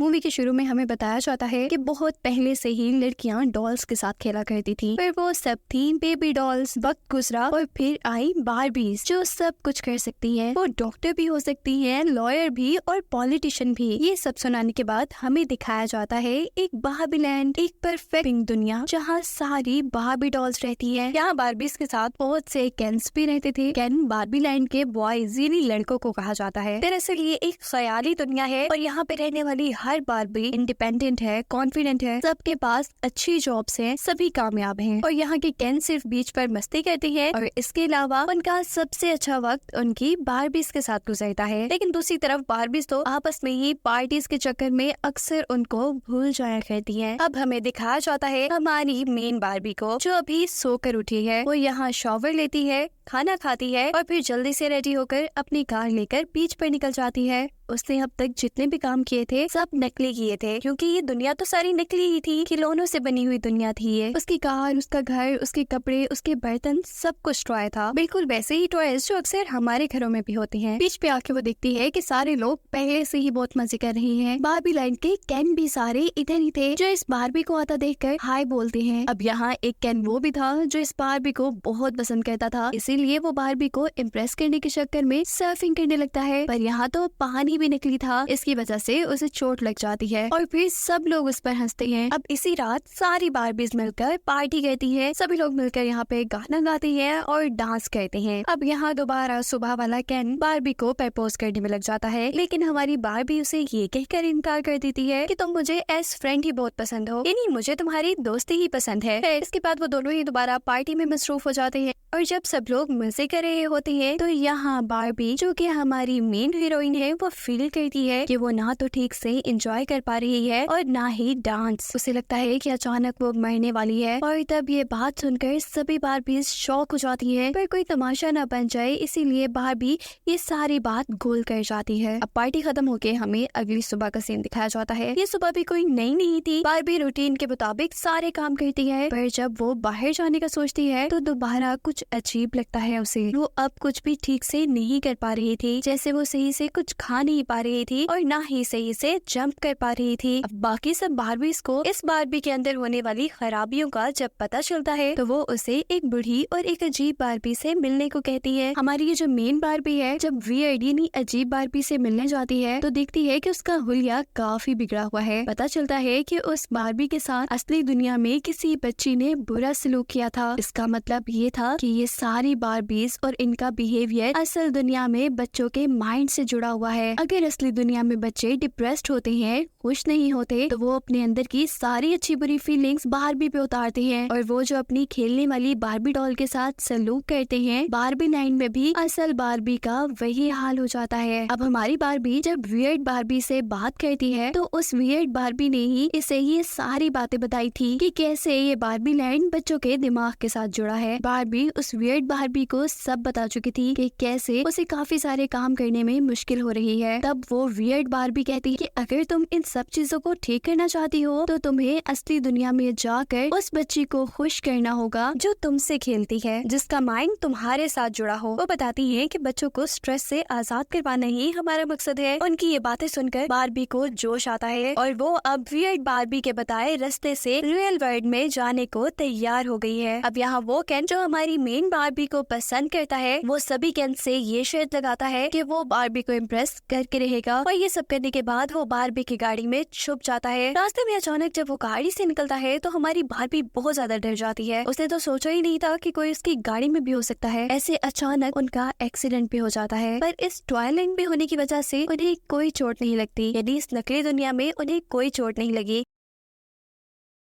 Movie के शुरू में हमें बताया जाता है कि बहुत पहले से ही लड़कियां डॉल्स के साथ खेला करती थी। फिर वो सब थी बेबी डॉल्स, वक्त गुजरा और फिर आई बारबीज जो सब कुछ कर सकती है। वो डॉक्टर भी हो सकती है, लॉयर भी और पॉलिटिशियन भी। ये सब सुनाने के बाद हमें दिखाया जाता है एक बारबी लैंड, एक परफेक्ट पिंक दुनिया जहाँ सारी बारबी डॉल्स रहती है। यहाँ बारबीज के साथ बहुत से केन्स भी रहते थे। केन बारबी लैंड के बॉयज यानी लड़कों को कहा जाता है। दरअसल ये एक ख्याली दुनिया है और यहाँ पे रहने वाली हर बारबी इंडिपेंडेंट है, कॉन्फिडेंट है, सबके पास अच्छी जॉब्स हैं, सभी कामयाब हैं और यहाँ के केन सिर्फ बीच पर मस्ती करते हैं और इसके अलावा उनका सबसे अच्छा वक्त उनकी बारबीज के साथ गुजरता है। लेकिन दूसरी तरफ बारबीज तो आपस में ही पार्टीज के चक्कर में अक्सर उनको भूल जाया करती है। अब हमें दिखाया जाता है हमारी मेन बारबी को जो अभी सोकर उठी है। वो यहाँ शॉवर लेती है, खाना खाती है और फिर जल्दी से रेडी होकर अपनी कार लेकर बीच पर निकल जाती है। उसने अब तक जितने भी काम किए थे सब नकली किए थे क्योंकि ये दुनिया तो सारी नकली ही थी, खिलौनों से बनी हुई दुनिया थी ये। उसकी कार, उसका घर, उसके कपड़े, उसके बर्तन, सब कुछ टॉय था, बिल्कुल वैसे ही टॉयज जो अक्सर हमारे घरों में भी होते हैं। बीच पे आके वो देखती है कि सारे लोग पहले से ही बहुत मजे कर रहे हैं। बारबी लैंड के कैन भी सारे इधर ही थे जो इस बारबी को आता देखकर हाय बोलते हैं। अब यहाँ एक कैन वो भी था जो इस बारबी को बहुत पसंद करता था, इसीलिए वो बारबी को इम्प्रेस करने के चक्कर में सर्फिंग करने लगता है। पर यहाँ तो पानी भी निकली था, इसकी वजह से उसे चोट लग जाती है और फिर सब लोग उस पर हंसते हैं। अब इसी रात सारी बारबीज मिलकर पार्टी करती है। सभी लोग मिलकर यहाँ पे गाना गाते हैं और डांस करते हैं। अब यहाँ दोबारा सुबह वाला कैन बारबी को प्रपोज करने में लग जाता है, लेकिन हमारी बारबी उसे ये कहकर इनकार कर देती है कि तुम मुझे एज फ्रेंड ही बहुत पसंद हो, यानी मुझे तुम्हारी दोस्ती ही पसंद है। फिर इसके बाद वो दोनों ही दोबारा पार्टी में मसरूफ हो जाते हैं और जब सब लोग मजे कर रहे होते हैं तो यहाँ बारबी जो कि हमारी मेन हीरोइन है वो फील करती है कि वो ना तो ठीक से एंजॉय कर पा रही है और ना ही डांस। उसे लगता है कि अचानक वो मरने वाली है और तब ये बात सुनकर सभी बारबीज शॉक हो जाती है, पर कोई तमाशा न बन जाए इसीलिए बारबी ये सारी बात गोल कर जाती है। अब पार्टी खत्म होके हमें अगली सुबह का सीन दिखाया जाता है। ये सुबह भी कोई नई नहीं थी, बारबी रूटीन के मुताबिक सारे काम करती है, पर जब वो बाहर जाने का सोचती है तो दोबारा कुछ अजीब लगता है उसे। वो अब कुछ भी ठीक से नहीं कर पा रही थी, जैसे वो सही से कुछ खा नहीं पा रही थी और ना ही सही से जंप कर पा रही थी। अब बाकी सब बारबीज को इस बारबी के अंदर होने वाली खराबियों का जब पता चलता है तो वो उसे एक बूढ़ी और एक अजीब बारबी से मिलने को कहती है। हमारी ये जो मेन बारबी है जब वियर्ड यानी अजीब बारबी से मिलने जाती है तो देखती है कि उसका हुलिया काफी बिगड़ा हुआ है। पता चलता है कि उस बारबी के साथ असली दुनिया में किसी बच्ची ने बुरा सलूक किया था। इसका मतलब ये था कि ये सारी बारबीज और इनका बिहेवियर असल दुनिया में बच्चों के माइंड से जुड़ा हुआ है। अगर असली दुनिया में बच्चे डिप्रेस्ड होते हैं, खुश नहीं होते, तो वो अपने अंदर की सारी अच्छी बुरी फीलिंग्स बारबी पे उतारते हैं और वो जो अपनी खेलने वाली बारबी डॉल के साथ सलूक करते हैं, बारबी लैंड में भी असल बारबी का वही हाल हो जाता है। अब हमारी बारबी जब वियर्ड बारबी से बात करती है तो उस वियर्ड बारबी ने ही इसे ये सारी बातें बताई थी कि कैसे ये बारबी लैंड बच्चों के दिमाग के साथ जुड़ा है। बारबी उस वियर्ड बारबी को सब बता चुकी थी कि कैसे उसे काफी सारे काम करने में मुश्किल हो रही है। तब वो वियर्ड बारबी कहती है कि अगर तुम इन सब चीजों को ठीक करना चाहती हो तो तुम्हें असली दुनिया में जाकर उस बच्ची को खुश करना होगा जो तुमसे खेलती है, जिसका माइंड तुम्हारे साथ जुड़ा हो। वो बताती है कि बच्चों को स्ट्रेस से आजाद करवाना ही हमारा मकसद है। उनकी ये बातें सुनकर बारबी को जोश आता है और वो अब वियर्ड बारबी के बताए रास्ते से रियल वर्ल्ड में जाने को तैयार हो गई है। अब यहाँ वो कैन जो हमारी मेन बारबी को पसंद करता है वो सभी कैन से ये शर्त लगाता है कि वो बारबी को इम्प्रेस करके रहेगा और ये सब करने के बाद वो बारबी की गाड़ी में छुप जाता है। रास्ते में अचानक जब वो गाड़ी से निकलता है तो हमारी बारबी बहुत ज्यादा डर जाती है। उसने तो सोचा ही नहीं था कि कोई उसकी गाड़ी में भी हो सकता है। ऐसे अचानक उनका एक्सीडेंट भी हो जाता है, पर इस टॉयलैंड में होने की वजह से उन्हें कोई चोट नहीं लगती, यानी इस नकली दुनिया में उन्हें कोई चोट नहीं लगी।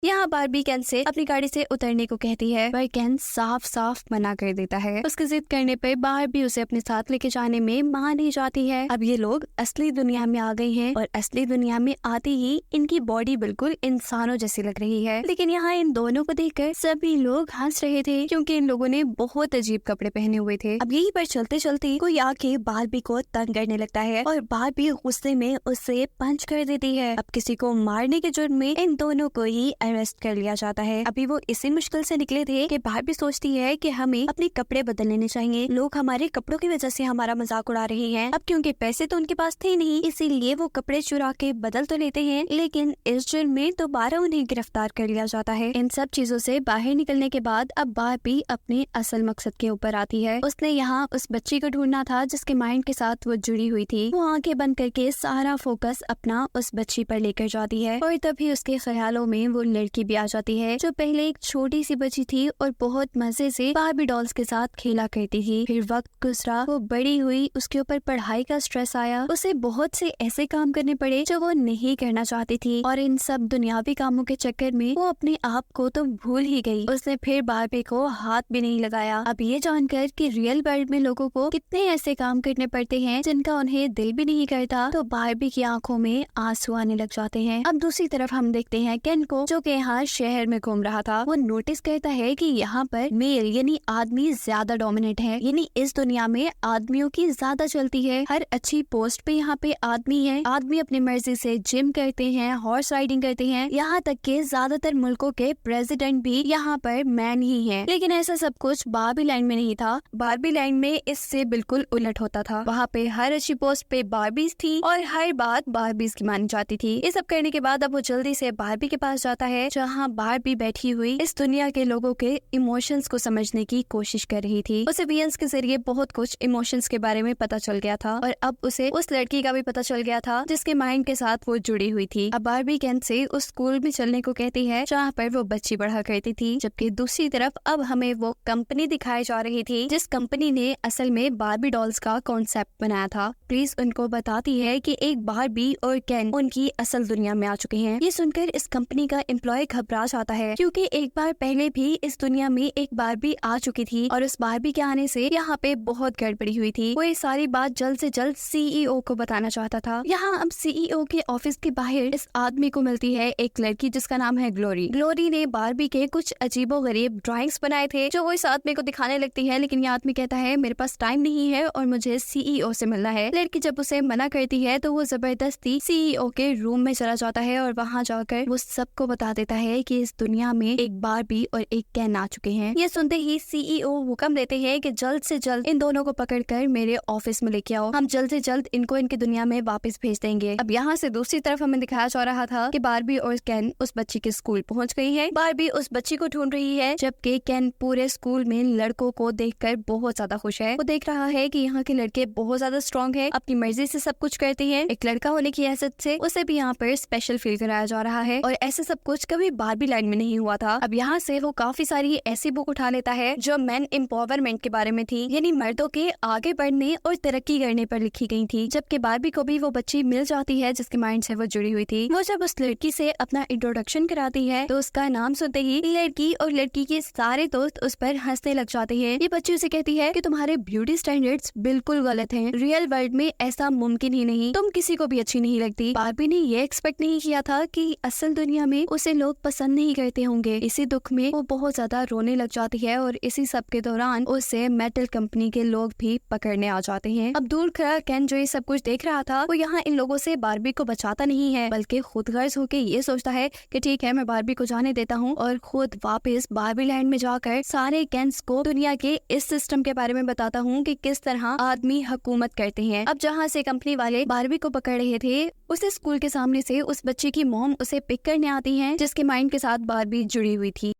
यहाँ बारबी कैन से अपनी गाड़ी से उतरने को कहती है, पर कैन साफ साफ मना कर देता है। उसके जिद करने पर बारबी उसे अपने साथ लेके जाने में मान ही जाती है। अब ये लोग असली दुनिया में आ गए हैं और असली दुनिया में आते ही इनकी बॉडी बिल्कुल इंसानों जैसी लग रही है। लेकिन यहाँ इन दोनों को देखकर सभी लोग हंस रहे थे क्योंकि इन लोगों ने बहुत अजीब कपड़े पहने हुए थे। अब यहीं पर चलते चलते कोई आके बारबी को तंग करने लगता है और बारबी गुस्से में उसे पंच कर देती है। अब किसी को मारने के जुर्म में इन दोनों को ही अरेस्ट कर लिया जाता है। अभी वो इसी मुश्किल से निकले थे कि बारबी सोचती है कि हमें अपने कपड़े बदल लेने चाहिए, लोग हमारे कपड़ों की वजह से हमारा मजाक उड़ा रहे हैं। अब क्योंकि पैसे तो उनके पास थे नहीं, इसीलिए वो कपड़े चुरा के बदल तो लेते हैं, लेकिन इस जुर्म में दोबारा उन्हें गिरफ्तार कर लिया जाता है। इन सब चीजों से बाहर निकलने के बाद अब बारबी अपने असल मकसद के ऊपर आती है। उसने यहाँ उस बच्ची को ढूंढना था जिसके माइंड के साथ वो जुड़ी हुई थी। वो आंखें बंद करके सारा फोकस अपना उस बच्ची पर लेकर जाती है और तभी उसके ख्यालों में वो लड़की भी आ जाती है जो पहले एक छोटी सी बच्ची थी और बहुत मजे से बारबी डॉल्स के साथ खेला करती थी। फिर वक्त गुजरा, वो बड़ी हुई, उसके ऊपर पढ़ाई का स्ट्रेस आया, उसे बहुत से ऐसे काम करने पड़े जो वो नहीं करना चाहती थी और इन सब दुनियावी कामों के चक्कर में वो अपने आप को तो भूल ही गई। उसने फिर बारबी को हाथ भी नहीं लगाया। अब ये जानकर कि रियल वर्ल्ड में लोगों को कितने ऐसे काम करने पड़ते हैं जिनका उन्हें दिल भी नहीं करता, तो बारबी की आंखों में आंसू आने लग जाते हैं। अब दूसरी तरफ हम देखते हैं केन को, जो कि यहाँ शहर में घूम रहा था। वो नोटिस करता है कि यहाँ पर मेल यानी आदमी ज्यादा डोमिनेट है, यानी इस दुनिया में आदमियों की ज्यादा चलती है। हर अच्छी पोस्ट पे यहाँ पे आदमी है। आदमी अपनी मर्जी से जिम करते हैं, हॉर्स राइडिंग करते हैं, यहाँ तक के ज्यादातर मुल्कों के प्रेसिडेंट भी यहाँ पर मैन ही हैं। लेकिन ऐसा सब कुछ बारबी लैंड में नहीं था। बारबी लैंड में इससे बिल्कुल उलट होता था। वहाँ पे हर अच्छी पोस्ट पे बारबीज थी और हर बात बारबीज की मानी जाती थी। ये सब करने के बाद अब वो जल्दी से बारबी के पास जाता है, जहाँ बारबी बैठी हुई इस दुनिया के लोगों के इमोशंस को समझने की कोशिश कर रही थी। उसे वीएंस के जरिए बहुत कुछ इमोशंस के बारे में पता चल गया था और अब उसे उस लड़की का भी पता चल गया था जिसके माइंड के साथ वो जुड़ी हुई थी। अब बारबी केन से उस स्कूल में चलने को कहती है जहाँ पर वो बच्ची पढ़ा करती थी, जबकि दूसरी तरफ अब हमें वो कंपनी दिखाई जा रही थी जिस कंपनी ने असल में बारबी डॉल्स का कॉन्सेप्ट बनाया था। प्लीज उनको बताती है कि एक बारबी और केन उनकी असल दुनिया में आ चुके हैं। ये सुनकर इस कंपनी का एम्प्लॉय घबरा जाता है क्योंकि एक बार पहले भी इस दुनिया में एक बारबी आ चुकी थी और उस बारबी के आने से यहाँ पे बहुत गड़बड़ी हुई थी। वो ये सारी बात जल्द से जल्द सीईओ को बताना चाहता था। यहाँ अब सीईओ के ऑफिस के बाहर इस आदमी को मिलती है एक लड़की जिसका नाम है ग्लोरी। ग्लोरी ने बारबी के कुछ अजीबोगरीब ड्राइंग्स बनाए थे जो वो इस आदमी को दिखाने लगती है, लेकिन ये आदमी कहता है मेरे पास टाइम नहीं है और मुझे सीईओ से मिलना है। लड़की जब उसे मना करती है तो वो जबरदस्ती सीईओ के रूम में चला जाता है और वहाँ जाकर वो सबको बता देता है कि इस दुनिया में एक बारबी और एक केन आ चुके हैं। ये सुनते ही सीईओ हुक्म देते हैं कि जल्द से जल्द इन दोनों को पकड़कर मेरे ऑफिस में लेके आओ, हम जल्द से जल्द इनको इनकी दुनिया में वापस भेज देंगे। अब यहाँ से दूसरी तरफ हमें दिखाया जा रहा था कि बारबी और केन उस बच्ची के स्कूल पहुँच गई है। बारबी उस बच्ची को ढूंढ रही है जबकि केन पूरे स्कूल में लड़कों को देखकर बहुत ज्यादा खुश है। वो देख रहा है कि यहाँ के लड़के बहुत ज्यादा स्ट्रॉन्ग है, अपनी मर्जी से सब कुछ करते हैं। एक लड़का होने की हैसियत से उसे भी यहाँ पर स्पेशल फील कराया जा रहा है और ऐसे सब कुछ कभी बारबी लैंड में नहीं हुआ था। अब यहाँ से वो काफी सारी ऐसी बुक उठा लेता है जो मैन एम्पावरमेंट के बारे में थी, यानी मर्दों के आगे बढ़ने और तरक्की करने पर लिखी गई थी। जबकि बारबी को भी वो बच्ची मिल जाती है जिसके माइंड से वो जुड़ी हुई थी। वो जब उस लड़की से अपना इंट्रोडक्शन कराती है तो उसका नाम सुनते ही लड़की और लड़की के सारे दोस्त उस पर हंसने लग जाते हैं। ये बच्ची उसे कहती है कि तुम्हारे ब्यूटी स्टैंडर्ड्स बिल्कुल गलत हैं, रियल वर्ल्ड में ऐसा मुमकिन ही नहीं, तुम किसी को भी अच्छी नहीं लगती। बारबी ने ये एक्सपेक्ट नहीं किया था कि असल दुनिया में उसे लोग पसंद नहीं करते होंगे। इसी दुख में वो बहुत ज्यादा रोने लग जाती है और इसी सब के दौरान उसे मेटल कंपनी के लोग भी पकड़ने आ जाते हैं। अब दूर खड़ा केन जो ये सब कुछ देख रहा था वो यहाँ इन लोगों से बारबी को बचाता नहीं है, बल्कि खुद गर्ज होके ये सोचता है कि ठीक है मैं बारबी को जाने देता हूँ और खुद वापस बारबी लैंड में जाकर सारे केन्स को दुनिया के इस सिस्टम के बारे में बताता हूँ कि किस तरह आदमी हुकूमत करते हैं। अब जहाँ से कंपनी वाले बारबी को पकड़ रहे थे उसे स्कूल के सामने से उस बच्चे की मॉम उसे पिक करने आती है जिसके माइंड के साथ बारबी जुड़ी हुई थी।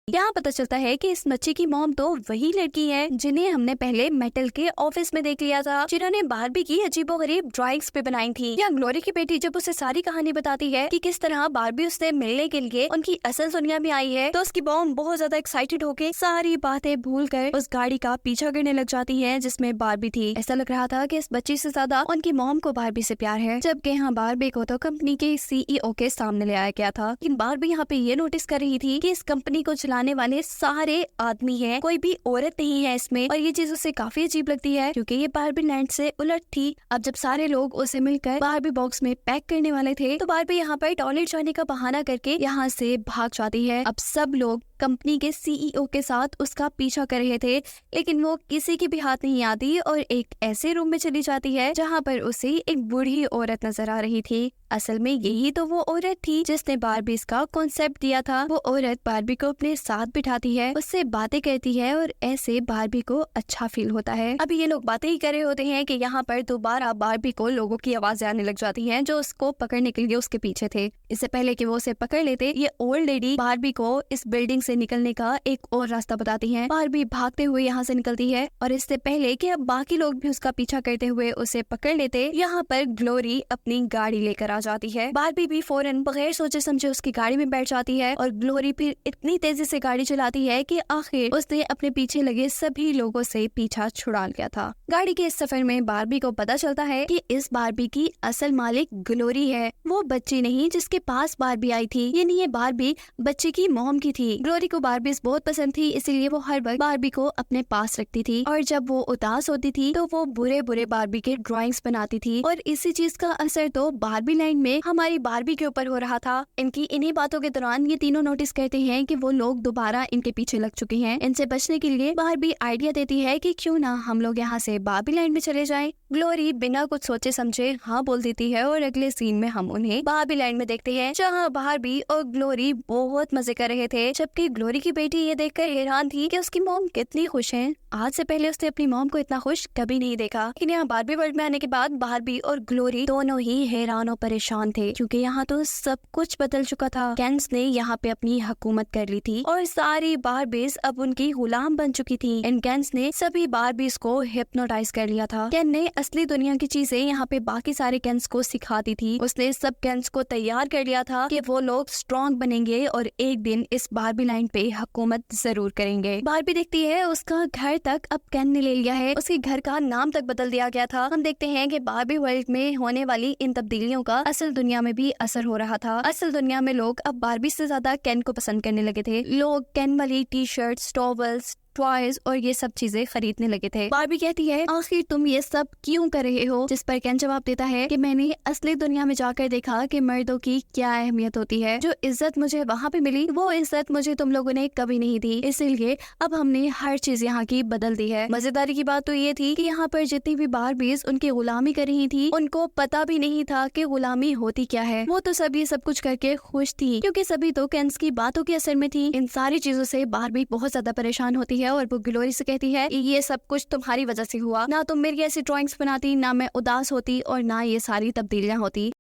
यहाँ पता चलता है कि इस बच्ची की मॉम तो वही लड़की है जिन्हें हमने पहले मेटल के ऑफिस में देख लिया था, जिन्होंने बारबी की अजीबोगरीब ड्राइंग्स पे बनाई थी। यहाँ ग्लोरी की बेटी जब उसे सारी कहानी बताती है कि किस तरह बारबी उससे मिलने के लिए उनकी असल दुनिया में आई है, तो उसकी मॉम बहुत ज्यादा एक्साइटेड होके सारी बातें भूलकर उस गाड़ी का पीछा करने लग जाती है जिसमें बारबी थी। ऐसा लग रहा था कि इस बच्ची से ज्यादा उनकी मॉम को बारबी से प्यार है, जबकि यहाँ बारबी को तो कंपनी के सीईओ के सामने ले आया गया था। लेकिन बारबी यहाँ पे ये नोटिस कर रही थी कि इस कंपनी को चलाने वाले सारे आदमी हैं, कोई भी औरत नहीं है इसमें, और ये चीज उसे काफी अजीब लगती है क्योंकि ये बारबी लैंड से उलट थी। अब जब सारे लोग उसे मिलकर बारबी बॉक्स में पैक करने वाले थे तो बारबी यहाँ पर टॉयलेट जाने का बहाना करके यहाँ से भाग जाती है। अब सब लोग कंपनी के सीईओ के साथ उसका पीछा कर रहे थे, लेकिन वो किसी की भी हाथ नहीं आती और एक ऐसे रूम में चली जाती है जहाँ पर उसे एक बूढ़ी औरत नजर आ रही थी। असल में यही तो वो औरत थी जिसने बारबीज का कॉन्सेप्ट दिया था। वो औरत बारबी को अपने साथ बिठाती है, उससे बातें करती है और ऐसे बारबी को अच्छा फील होता है। अभी ये लोग बातें ही कर रहे होते हैं कि यहाँ पर दोबारा बारबी को लोगों की आवाजें आने लग जाती हैं जो उसको पकड़ने के लिए उसके पीछे थे। इससे पहले कि वो उसे पकड़ लेते, ये ओल्ड लेडी बारबी को इस बिल्डिंग से निकलने का एक और रास्ता बताती है। बारबी भागते हुए यहाँ से निकलती है और इससे पहले कि अब बाकी लोग भी उसका पीछा करते हुए उसे पकड़ लेते, यहाँ पर ग्लोरी अपनी गाड़ी लेकर जाती है। बारबी भी फौरन बगैर सोचे समझे उसकी गाड़ी में बैठ जाती है और ग्लोरी फिर इतनी तेजी से गाड़ी चलाती है कि आखिर उसने अपने पीछे लगे सभी लोगों से पीछा छुड़ा लिया था। गाड़ी के इस सफर में बारबी को पता चलता है कि इस बारबी की असल मालिक ग्लोरी है, वो बच्ची नहीं जिसके पास बारबी आई थी। यानी ये बारबी बच्चे की मॉम की थी। ग्लोरी को बारबीज बहुत पसंद थी, इसीलिए वो हर वक्त बारबी को अपने पास रखती थी और जब वो उदास होती थी तो वो बुरे बुरे बारबी के ड्राइंग्स बनाती थी। और इसी चीज का असर तो बारबी लैंड में हमारी बारबी के ऊपर हो रहा था। इन्हीं बातों के दौरान ये तीनों नोटिस करते हैं कि वो लोग दोबारा इनके पीछे लग चुके हैं। इनसे बचने के लिए बारबी आइडिया देती है कि क्यों ना हम लोग यहाँ से बारबी लैंड में चले जाएं। ग्लोरी बिना कुछ सोचे समझे हाँ बोल देती है और अगले सीन में हम उन्हें बारबी लैंड में देखते हैं जहाँ बारबी और ग्लोरी बहुत मजे कर रहे थे, जबकि ग्लोरी की बेटी ये देखकर हैरान थी कि उसकी मॉम कितनी खुश है। आज से पहले उसने अपनी मॉम को इतना खुश कभी नहीं देखा। लेकिन यहाँ बारबी वर्ल्ड में आने के बाद बारबी और ग्लोरी दोनों ही हैरान और परेशान थे, क्योंकि यहाँ तो सब कुछ बदल चुका था। केन्स ने यहाँ पे अपनी हुकूमत कर ली थी और सारी बारबीज अब उनकी गुलाम बन चुकी थी। एंड केन्स ने सभी बारबीज को हिप्नोटाइज कर लिया था। केन ने असली दुनिया की चीजें यहाँ पे बाकी सारे केन्स को सिखाती थी। उसने सब केन्स को तैयार कर लिया था कि वो लोग स्ट्रॉन्ग बनेंगे और एक दिन इस बारबी लैंड पे हुकूमत जरूर करेंगे। बारबी देखती है उसका घर तक अब केन ने ले लिया है, उसके घर का नाम तक बदल दिया गया था। हम देखते हैं कि बारबी वर्ल्ड में होने वाली इन तब्दीलियों का असल दुनिया में भी असर हो रहा था। असल दुनिया में लोग अब बारबी से ज्यादा केन को पसंद करने लगे थे। लोग केन वाली टी शर्ट, टॉवल्स, टॉयज और ये सब चीजें खरीदने लगे थे। बारबी कहती है आखिर तुम ये सब क्यों कर रहे हो, जिस पर केन जवाब देता है कि मैंने असली दुनिया में जाकर देखा कि मर्दों की क्या अहमियत होती है। जो इज्जत मुझे वहाँ पे मिली वो इज्जत मुझे तुम लोगों ने कभी नहीं दी, इसीलिए अब हमने हर चीज यहाँ की बदल दी है। मजेदारी की बात तो ये थी कि यहाँ पर जितनी भी बारबीज उनकी गुलामी कर रही थी उनको पता भी नहीं था कि गुलामी होती क्या है। वो तो सभी सब कुछ करके खुश थी, क्योंकि सभी तो केन्स की बातों के असर में थी। इन सारी चीजों से बारबी बहुत ज्यादा परेशान होती है और वो ग्लोरी से कहती है ये सब कुछ तुम्हारी वजह से हुआ, ना तुम मेरी ऐसी ड्राइंग्स बनाती, ना मैं उदास होती और ना ये सारी तब्दीलियां होती।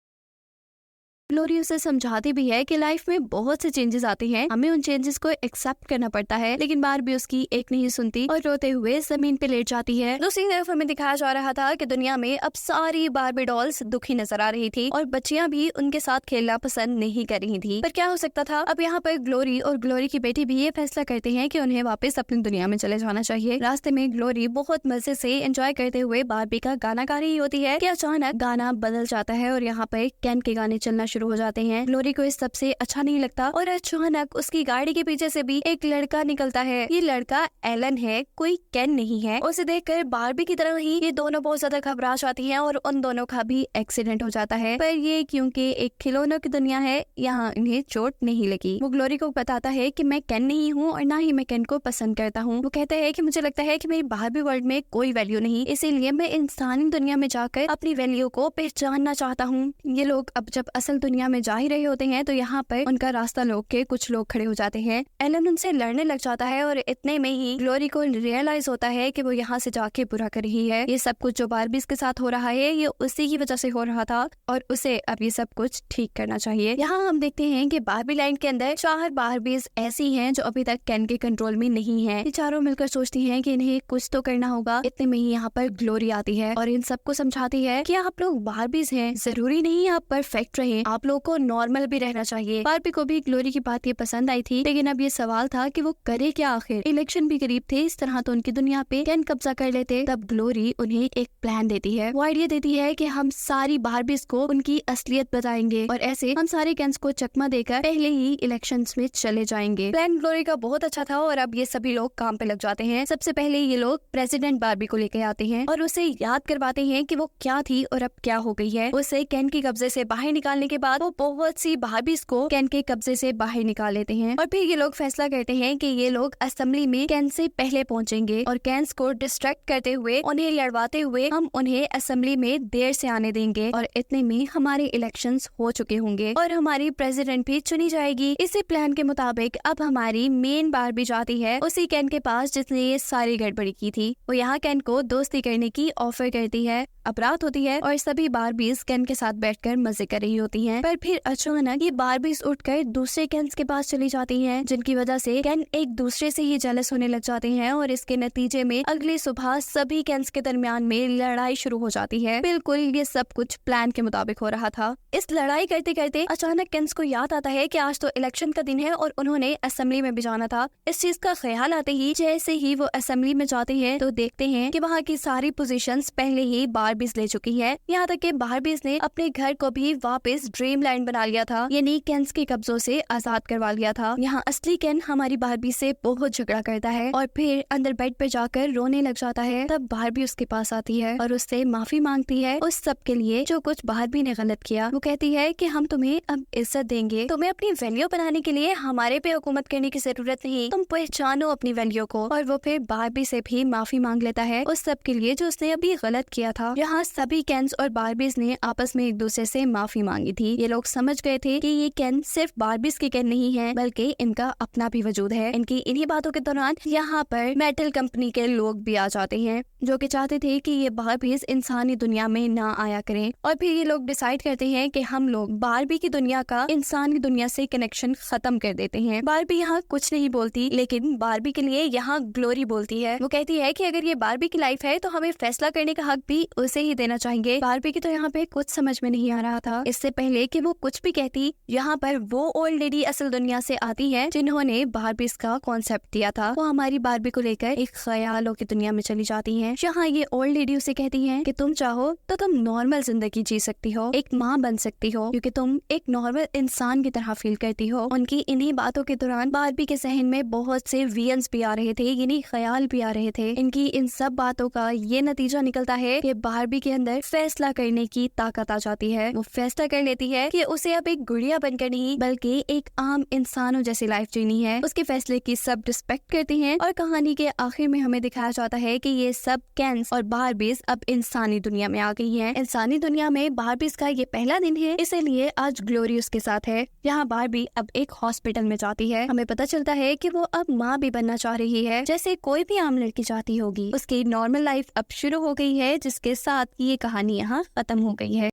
ग्लोरी उसे समझाती भी है कि लाइफ में बहुत से चेंजेस आते हैं, हमें उन चेंजेस को एक्सेप्ट करना पड़ता है, लेकिन बारबी उसकी एक नहीं सुनती और रोते हुए जमीन पे लेट जाती है। दूसरी तरफ हमें दिखाया जा रहा था कि दुनिया में अब सारी बारबी डॉल्स दुखी नजर आ रही थी और बच्चियां भी उनके साथ खेलना पसंद नहीं कर रही थी। पर क्या हो सकता था, अब यहाँ पर ग्लोरी और ग्लोरी की बेटी भी ये फैसला करते हैं कि उन्हें वापस अपनी दुनिया में चले जाना चाहिए। रास्ते में ग्लोरी बहुत मजे से एंजॉय करते हुए बारबी का गाना गा रही होती है कि अचानक गाना बदल जाता है और यहाँ पर केन के गाने चलना शुरू हो जाते हैं। ग्लोरी को इस सबसे अच्छा नहीं लगता और अचानक उसकी गाड़ी के पीछे से भी एक लड़का निकलता है। ये लड़का एलन है, कोई केन नहीं है। उसे देखकर बारबी की तरह ही ये दोनों बहुत ज्यादा घबरा जाती हैं और उन दोनों का भी एक्सीडेंट हो जाता है। पर ये क्योंकि एक खिलौनों की दुनिया है, यहाँ इन्हें चोट नहीं लगी। वो ग्लोरी को बताता है कि मैं केन नहीं हूँ और ना ही मैं केन को पसंद करता हूँ। वो कहता है कि मुझे लगता है कि मेरी बारबी वर्ल्ड में कोई वैल्यू नहीं, इसीलिए मैं इंसानी दुनिया में जाकर अपनी वैल्यू को पहचानना चाहता हूँ। ये लोग अब जब असल दुनिया में जा ही रहे होते हैं तो यहाँ पर उनका रास्ता रोक के कुछ लोग खड़े हो जाते हैं। एलन उनसे लड़ने लग जाता है और इतने में ही ग्लोरी को रियलाइज होता है कि वो यहाँ से जाके बुरा कर रही है। ये सब कुछ जो बारबीज के साथ हो रहा है ये उसी की वजह से हो रहा था और उसे अब ये सब कुछ ठीक करना चाहिए। यहाँ हम देखते हैं कि बारबी लैंड के अंदर 4 बारबीज ऐसी हैं जो अभी तक केन के कंट्रोल में नहीं है। ये चारों मिलकर सोचती हैं कि इन्हें कुछ तो करना होगा। इतने में ही यहाँ पर ग्लोरी आती है और इन सबको समझाती है कि आप लोग बारबीज हैं, जरूरी नहीं आप परफेक्ट रहे, आप लोग को नॉर्मल भी रहना चाहिए। बारबी को भी ग्लोरी की बात ये पसंद आई थी, लेकिन अब ये सवाल था कि वो करे क्या। आखिर इलेक्शन भी करीब थे, इस तरह तो उनकी दुनिया पे केन कब्जा कर लेते। तब ग्लोरी उन्हें एक प्लान देती है। वो आइडिया देती है कि हम सारी बारबीज को उनकी असलियत बताएंगे और ऐसे हम सारे केन्स को चकमा देकर पहले ही इलेक्शंस में चले जाएंगे। प्लान ग्लोरी का बहुत अच्छा था और अब ये सभी लोग काम पे लग जाते हैं। सबसे पहले ये लोग प्रेसिडेंट बारबी को लेके आते हैं और उसे याद करवाते हैं कि वो क्या थी और अब क्या हो गई है। उसे केन के कब्जे से बाहर निकालने के बाद बाद वो बहुत सी बारबीज को केन के कब्जे से बाहर निकाल लेते हैं और फिर ये लोग फैसला करते हैं कि ये लोग असेंबली में केन से पहले पहुंचेंगे और केन्स को डिस्ट्रैक्ट करते हुए उन्हें लड़वाते हुए हम उन्हें असेंबली में देर से आने देंगे और इतने में हमारे इलेक्शंस हो चुके होंगे और हमारी प्रेसिडेंट भी चुनी जाएगी। इसी प्लान के मुताबिक अब हमारी मेन बारबी जाती है उसी केन के पास जिसने ये सारी गड़बड़ी की थी। वो यहाँ केन को दोस्ती करने की ऑफर करती है। अब रात होती है और सभी बारबीज केन के साथ बैठकर मजे कर रही होती हैं। पर फिर अचानक ये बारबीज उठकर दूसरे केन्स के पास चली जाती हैं, जिनकी वजह से केन एक दूसरे से ही जेलस होने लग जाते हैं और इसके नतीजे में अगली सुबह सभी केन्स के दरमियान में लड़ाई शुरू हो जाती है। बिल्कुल ये सब कुछ प्लान के मुताबिक हो रहा था। इस लड़ाई करते करते अचानक केन्स को याद आता है कि आज तो इलेक्शन का दिन है और उन्होंने असेंबली में भी जाना था। इस चीज का ख्याल आते ही जैसे ही वो असेंबली में जाते हैं तो देखते हैं कि वहाँ की सारी पोजीशंस पहले ही बारबीज ले चुकी है। यहाँ तक कि बारबीज ने अपने घर को भी वापस ड्रीमलैंड बना लिया था, यानी केन्स के कब्जों से आजाद करवा लिया था। यहाँ असली केन हमारी बारबी से बहुत झगड़ा करता है और फिर अंदर बेड पे जाकर रोने लग जाता है। तब बारबी उसके पास आती है और उससे माफी मांगती है उस सब के लिए जो कुछ बारबी ने गलत किया। वो कहती है कि हम तुम्हें अब इज्जत देंगे, तुम्हें अपनी वैल्यू बनाने के लिए हमारे पे हुकूमत करने की जरूरत नहीं, तुम पहचानो अपनी वैल्यू को। और वो फिर बारबी से भी माफी मांग लेता है उस सब के लिए जो उसने अभी गलत किया था। यहाँ सभी केन्स और बारबीज ने आपस में एक दूसरे से माफी मांगी थी। ये लोग समझ गए थे कि ये केन सिर्फ बारबीज के केन नहीं है बल्कि इनका अपना भी वजूद है। इनकी इन्हीं बातों के दौरान यहाँ पर मेटल कंपनी के लोग भी आ जाते हैं जो कि चाहते थे कि ये बारबीज इंसानी दुनिया में ना आया करें। और फिर ये लोग डिसाइड करते हैं कि हम लोग बारबी की दुनिया का इंसानी दुनिया से कनेक्शन खत्म कर देते हैं। बारबी यहाँ कुछ नहीं बोलती, लेकिन बारबी के लिए यहाँ ग्लोरी बोलती है। वो कहती है कि अगर ये बारबी की लाइफ है तो हमें फैसला करने का हक भी उसे ही देना चाहिए। बारबी की तो यहाँ पे कुछ समझ में नहीं आ रहा था। इससे पहले कि वो कुछ भी कहती, यहाँ पर वो ओल्ड लेडी असल दुनिया से आती है जिन्होंने बारबीज का कॉन्सेप्ट दिया था। वो हमारी बारबी को लेकर एक ख्यालों की दुनिया में चली जाती है। जहाँ ये ओल्ड लेडी उसे कहती है कि तुम चाहो तो तुम नॉर्मल जिंदगी जी सकती हो, एक माँ बन सकती हो, क्योंकि तुम एक नॉर्मल इंसान की तरह फील करती हो। उनकी इन्हीं बातों के दौरान बारबी के जहन में बहुत से विजन्स भी आ रहे थे, यानी ख्याल भी आ रहे थे। इनकी इन सब बातों का ये नतीजा निकलता है कि बारबी के अंदर फैसला करने की ताकत आ जाती है। वो फैसला कर लेती है कि उसे अब एक गुड़िया बनकर नहीं बल्कि एक आम इंसानों जैसी लाइफ जीनी है। उसके फैसले की सब रिस्पेक्ट करती हैं और कहानी के आखिर में हमें दिखाया जाता है कि ये सब केन्स और बारबीज अब इंसानी दुनिया में आ गई हैं। इंसानी दुनिया में बारबीज का ये पहला दिन है, इसीलिए आज ग्लोरी उसके साथ है। यहाँ बारबी अब एक हॉस्पिटल में जाती है। हमें पता चलता है कि वो अब माँ भी बनना चाह रही है, जैसे कोई भी आम लड़की चाहती होगी। उसकी नॉर्मल लाइफ अब शुरू हो गई है, जिसके साथ ये कहानी यहाँ खत्म हो गई है।